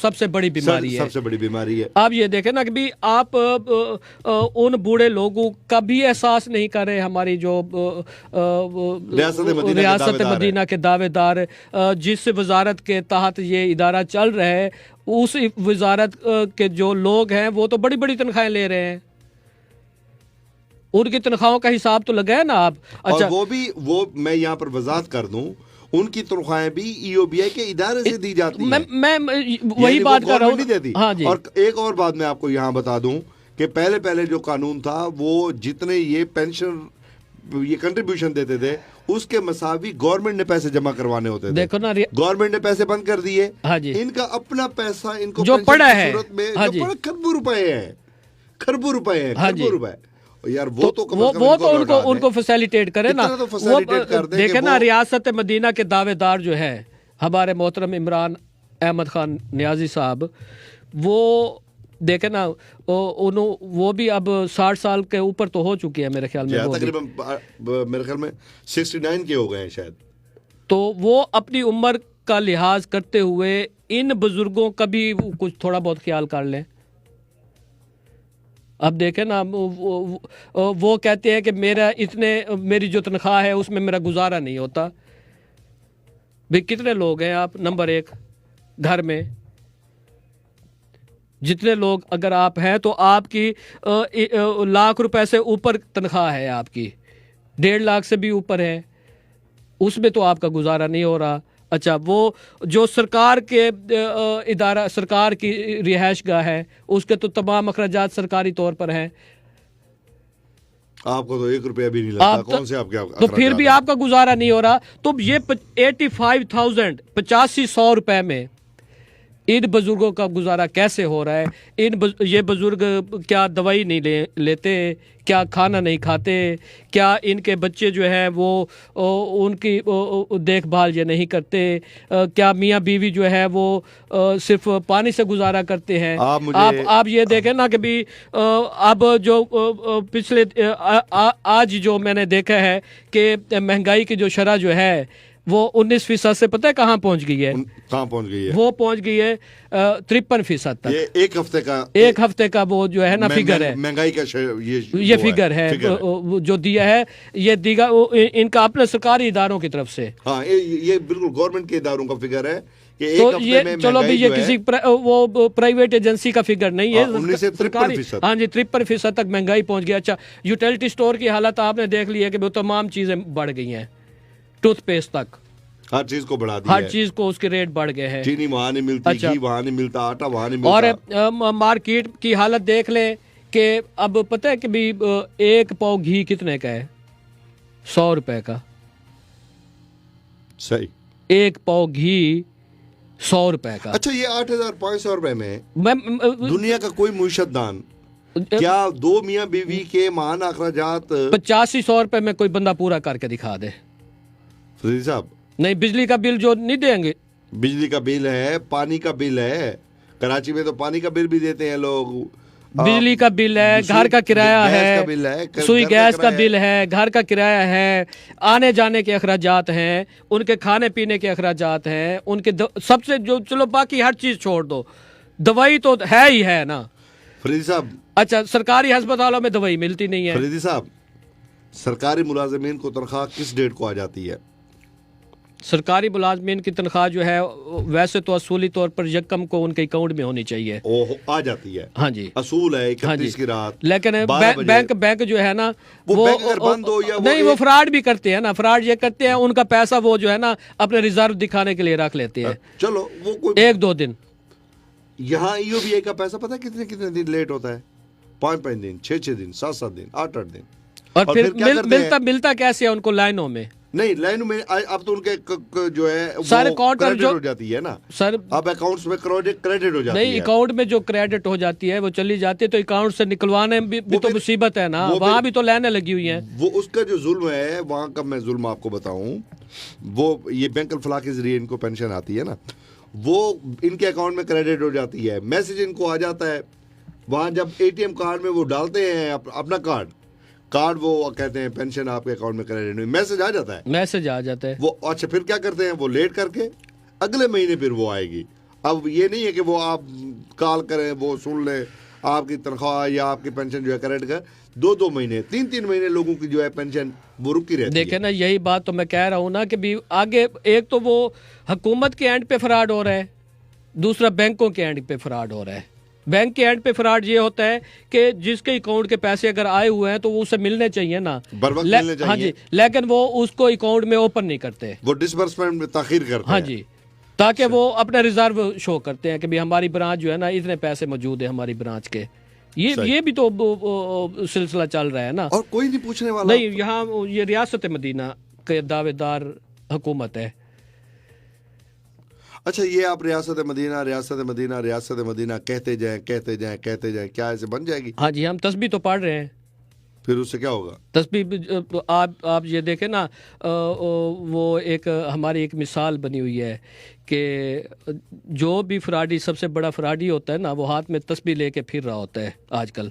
سب سے بڑی بیماری ہے. سب سے بڑی بیماری ہے. آپ یہ دیکھیں نا کہ بھی آپ ان بوڑھے لوگوں کا بھی احساس نہیں کر رہے. ہماری جو ریاست مدینہ کے دعوے دار جس وزارت کے تحت یہ ادارہ چل رہا ہے, اس وزارت کے جو لوگ ہیں وہ تو بڑی بڑی تنخواہیں لے رہے ہیں. ان کی تنخواہوں کا حساب تو لگائے نا آپ. اچھا, وہ میں یہاں پر وضاحت کر دوں, ان کی تنخواہیں بھی ای او بی آئی کے ادارے سے دی جاتی ہیں. میں وہی بات کر رہا ہوں. ہاں جی. اور ایک اور بات میں آپ کو یہاں بتا دوں کہ پہلے جو قانون تھا وہ جتنے یہ پینشن یہ کنٹریبیوشن دیتے تھے اس کے مساوی گورنمنٹ نے پیسے جمع کروانے ہوتے تھے. دیکھو نا, گورنمنٹ نے پیسے بند کر دیے. ہاں جی. ان کا اپنا پیسہ ان کو جو پڑا ہے کھربوں روپے ہیں. ہاں جی. یار وہ تو ان کو فیسیلیٹیٹ کرے نا. دیکھیں نا, ریاست مدینہ کے دعوے دار جو ہے ہمارے محترم عمران احمد خان نیازی صاحب, وہ دیکھیں نا وہ بھی اب 60 سال کے اوپر تو ہو چکی ہے میرے خیال میں. تقریباً میرے خیال میں 69 کے ہو گئے ہیں شاید. تو وہ اپنی عمر کا لحاظ کرتے ہوئے ان بزرگوں کا بھی کچھ تھوڑا بہت خیال کر لیں. اب دیکھیں نا, وہ کہتے ہیں کہ میری جو تنخواہ ہے اس میں میرا گزارا نہیں ہوتا. بھئی کتنے لوگ ہیں آپ, نمبر ایک گھر میں جتنے لوگ اگر آپ ہیں تو آپ کی لاکھ روپے سے اوپر تنخواہ ہے, آپ کی 1.5 لاکھ سے بھی اوپر ہے, اس میں تو آپ کا گزارا نہیں ہو رہا. اچھا, وہ جو سرکار کے ادارہ سرکار کی رہائش گاہ ہے اس کے تو تمام اخراجات سرکاری طور پر ہیں. آپ کو تو 1 روپیہ بھی نہیں لگتا, کون سے آپ کے تو پھر بھی آپ کا گزارا نہیں ہو رہا. تو یہ 85,000 8500 روپے میں ان بزرگوں کا گزارا کیسے ہو رہا ہے؟ یہ بزرگ کیا دوائی نہیں لیتے, کیا کھانا نہیں کھاتے, کیا ان کے بچے جو ہیں وہ ان کی دیکھ بھال یہ نہیں کرتے, کیا میاں بیوی جو ہے وہ صرف پانی سے گزارا کرتے ہیں؟ آپ یہ دیکھیں نا کہ بھی اب جو پچھلے آج جو میں نے دیکھا ہے کہ مہنگائی کی جو شرح جو ہے وہ 19% سے پتہ ہے کہاں پہنچ گئی ہے؟ وہ پہنچ گئی ہے 53% تک. ایک ہفتے کا وہ جو ہے نا فگر ہے, مہنگائی کا یہ فگر ہے جو دیا ہے, یہ دیگا ان کا اپنے سرکاری اداروں کی طرف سے. ہاں, یہ بالکل گورنمنٹ کے اداروں کا فگر ہے کہ تو یہ چلو بھی یہ کسی وہ پرائیویٹ ایجنسی کا فگر نہیں ہے. 53%. ہاں جی, 53% تک مہنگائی پہنچ گیا. اچھا, یوٹیلٹی سٹور کی حالت آپ نے دیکھ لی ہے کہ وہ تمام چیزیں بڑھ گئی ہیں, ٹوتھ پیسٹ تک ہر چیز کو بڑھا دیا, ہر چیز کو اس کے ریٹ بڑھ گئے ہیں. چینی وہاں نہیں ملتی, گھی وہاں نہیں ملتا, آٹا وہاں نہیں ملتا. اور مارکیٹ کی حالت دیکھ لیں کہ اب پتہ ہے کہ بھی 1 پاؤ گھی کتنے کا ہے؟ 100 روپے کا. صحیح, 1 پاؤ گھی 100 روپے کا. اچھا, یہ 8,500 روپے میں دنیا کا کوئی معیشت دان کیا 2 میاں بیوی کے ماہانہ اخراجات 8500 روپے میں کوئی بندہ پورا کر کے دکھا دے؟ فضیل صاحب نہیں, بجلی کا بل جو نہیں دیں گے, بجلی کا بل ہے, پانی کا بل ہے, کراچی میں تو پانی کا بل بھی دیتے ہیں لوگ, بجلی کا بل ہے, گھر کا کرایہ ہے, سوئی گیس کا بل ہے, گھر کا کرایہ ہے, آنے جانے کے اخراجات ہیں, ان کے کھانے پینے کے اخراجات ہیں, ان کے سب سے جو, چلو باقی ہر چیز چھوڑ دو, دوائی تو ہے ہی ہے نا. فریدی صاحب, اچھا, سرکاری ہسپتالوں میں دوائی ملتی نہیں ہے. فریدی صاحب, سرکاری ملازمین کو تنخواہ کس ڈیٹ کو آ جاتی ہے؟ سرکاری ملازمین کی تنخواہ جو ہے ویسے تو اصولی طور پر یکم کو ان کے اکاؤنٹ میں ہونی چاہیے, آ جاتی ہے. ہاں جی, اصول ہے 31 کی رات. لیکن بینک جو ہے نا وہ بند ہو یا نہیں, وہ فراڈ بھی کرتے ہیں نا. فراڈ یہ کرتے ہیں, ان کا پیسہ وہ جو ہے نا اپنے ریزرو دکھانے کے لیے رکھ لیتے ہیں. چلو وہ 1-2 دن. یہاں ای او بی آئی کا پیسہ پتہ ہے کتنے دن لیٹ ہوتا ہے؟ 5 دن, 6 دن, 7 دن, 8 دن. اور پھر ملتا کیسے ہے ان کو؟ لائنوں میں نہیں, لائنوں میں اب تو ان کے جو ہے سارے اکاؤنٹ ہو جاتی ہے نا سر, اب اکاؤنٹس میں کریڈٹ ہو جاتی ہے. نہیں, اکاؤنٹ میں جو کریڈٹ ہو جاتی ہے وہ چلی جاتی ہے, تو اکاؤنٹ سے نکلوانے بھی تو مصیبت ہے نا, وہاں بھی تو لائنیں لگی ہوئی ہیں. وہ اس کا جو ظلم ہے وہاں کا, میں ظلم آپ کو بتاؤں, وہ یہ بینک الفلاح کے ذریعے ان کو پینشن آتی ہے نا, وہ ان کے اکاؤنٹ میں کریڈٹ ہو جاتی ہے, میسج ان کو آ جاتا ہے, وہاں جب اے ٹی ایم کارڈ میں وہ ڈالتے ہیں اپنا کارڈ وہ کہتے ہیں پینشن آپ کے اکاؤنٹ میں کریڈٹ ہوئی, میسج آ جاتا ہے. میسج آ جاتا ہے وہ. اچھا, پھر کیا کرتے ہیں وہ؟ لیٹ کر کے اگلے مہینے پھر وہ آئے گی. اب یہ نہیں ہے کہ وہ آپ کال کریں وہ سن لیں آپ کی تنخواہ یا آپ کی پینشن جو ہے کریکٹ کر. 2 مہینے 3 مہینے لوگوں کی جو ہے پینشن وہ رکی رہتی ہے. دیکھیں نا یہی بات تو میں کہہ رہا ہوں نا کہ بھی آگے ایک تو وہ حکومت کے اینڈ پہ فراڈ ہو رہا ہے, دوسرا بینکوں کے اینڈ پہ فراڈ ہو رہا ہے. بینک کے اینڈ پہ فراڈ یہ ہوتا ہے کہ جس کے اکاؤنٹ کے پیسے اگر آئے ہوئے ہیں تو وہ اسے ملنے چاہیے نا, بر وقت ملنے ہاں چاہیے. جی, لیکن وہ اس کو اکاؤنٹ میں اوپن نہیں کرتے, وہ ڈسبرسمنٹ میں تاخیر کرتے ہاں ہیں. جی, تاکہ وہ اپنا ریزرو شو کرتے ہیں کہ بھی ہماری برانچ جو ہے نا اتنے پیسے موجود ہیں ہماری برانچ کے. یہ بھی تو سلسلہ چل رہا ہے نا. اور کوئی نہیں پوچھنے والا. نہیں, یہاں یہ ریاست مدینہ کے دعوے دار حکومت ہے. اچھا, یہ آپ ریاست مدینہ ریاست مدینہ ریاست مدینہ کہتے جائیں کہتے جائیں کہتے جائیں, کیا ایسے بن جائے گی؟ ہاں جی, ہم تسبیح تو پڑھ رہے ہیں. پھر اس سے کیا ہوگا؟ تسبیح آپ یہ دیکھیں نا, وہ ایک ہماری ایک مثال بنی ہوئی ہے کہ جو بھی فراڈی سب سے بڑا فراڈی ہوتا ہے نا, وہ ہاتھ میں تسبیح لے کے پھر رہا ہوتا ہے آج کل.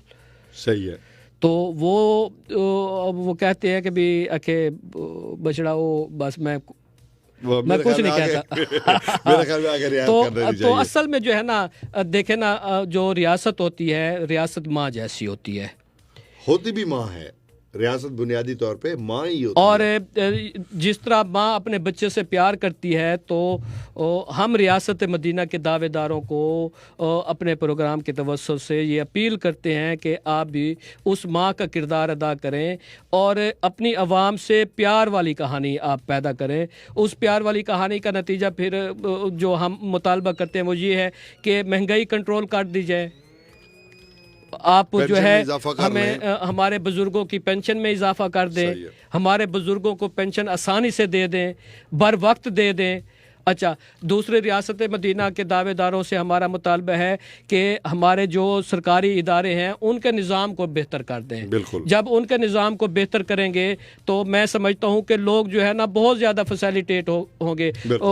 صحیح ہے. تو وہ کہتے ہیں کہ بھی کہ بچڑا وہ بس میں کچھ نہیں کہتا. تو اصل میں جو ہے نا, دیکھیں نا, جو ریاست ہوتی ہے ریاست ماں جیسی ہوتی ہے. ہوتی بھی ماں ہے ریاست, بنیادی طور پہ ماں ہی ہوتی اور ہے. جس طرح ماں اپنے بچے سے پیار کرتی ہے تو ہم ریاست مدینہ کے دعوے داروں کو اپنے پروگرام کے توسط سے یہ اپیل کرتے ہیں کہ آپ بھی اس ماں کا کردار ادا کریں اور اپنی عوام سے پیار والی کہانی آپ پیدا کریں. اس پیار والی کہانی کا نتیجہ پھر جو ہم مطالبہ کرتے ہیں وہ یہ ہے کہ مہنگائی کنٹرول کر دی جائے, آپ جو ہے ہمیں ہمارے بزرگوں کی پینشن میں اضافہ کر دیں, ہمارے بزرگوں کو پینشن آسانی سے دے دیں, بر وقت دے دیں. اچھا, دوسرے ریاست مدینہ کے دعوے داروں سے ہمارا مطالبہ ہے کہ ہمارے جو سرکاری ادارے ہیں ان کے نظام کو بہتر کر دیں. بالکل. جب ان کے نظام کو بہتر کریں گے تو میں سمجھتا ہوں کہ لوگ جو ہے نا بہت زیادہ فیسیلیٹیٹ ہوں گے.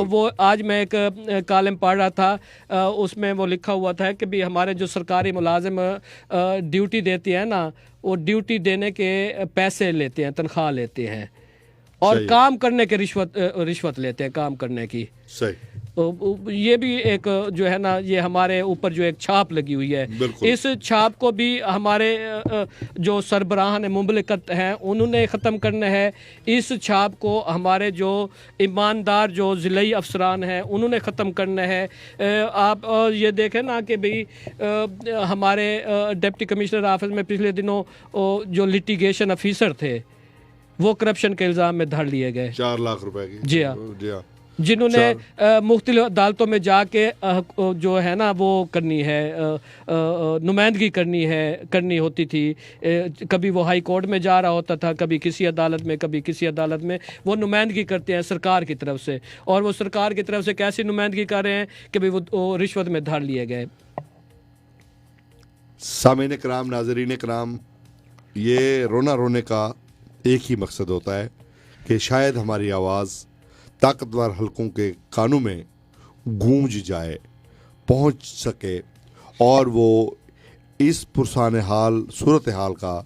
وہ آج میں ایک کالم پڑھ رہا تھا, اس میں وہ لکھا ہوا تھا کہ بھی ہمارے جو سرکاری ملازم ڈیوٹی دیتے ہیں نا, وہ ڈیوٹی دینے کے پیسے لیتے ہیں, تنخواہ لیتے ہیں, اور کام کرنے کے رشوت لیتے ہیں کام کرنے کی. صحیح. یہ بھی ایک جو ہے نا, یہ ہمارے اوپر جو ایک چھاپ لگی ہوئی ہے. اس چھاپ کو بھی ہمارے جو سربراہان مملکت ہیں انہوں نے ختم کرنا ہے. اس چھاپ کو ہمارے جو ایماندار جو ضلعی افسران ہیں انہوں نے ختم کرنا ہے. آپ یہ دیکھیں نا کہ بھئی ہمارے ڈپٹی کمشنر آفس میں پچھلے دنوں جو لٹیگیشن افیسر تھے وہ کرپشن کے الزام میں دھر لیے گئے. 4 لاکھ روپے کی. جی ہاں, جنہوں نے مختلف عدالتوں میں جا کے جو ہے نا وہ کرنی ہے, نمائندگی کرنی ہوتی تھی. کبھی وہ ہائی کورٹ میں جا رہا ہوتا تھا, کبھی کسی عدالت میں, کبھی کسی عدالت میں. وہ نمائندگی کرتے ہیں سرکار کی طرف سے, اور وہ سرکار کی طرف سے کیسی نمائندگی کر رہے ہیں کہ بھی وہ رشوت میں دھر لیے گئے. سامعین کرام, ناظرین کرام, یہ رونے کا ایک ہی مقصد ہوتا ہے کہ شاید ہماری آواز طاقتور حلقوں کے کانوں میں گونج جائے, پہنچ سکے, اور وہ اس پرسان حال صورتحال کا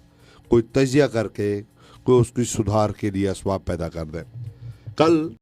کوئی تجزیہ کر کے کوئی اس کی سدھار کے لیے اسباب پیدا کر دیں. کل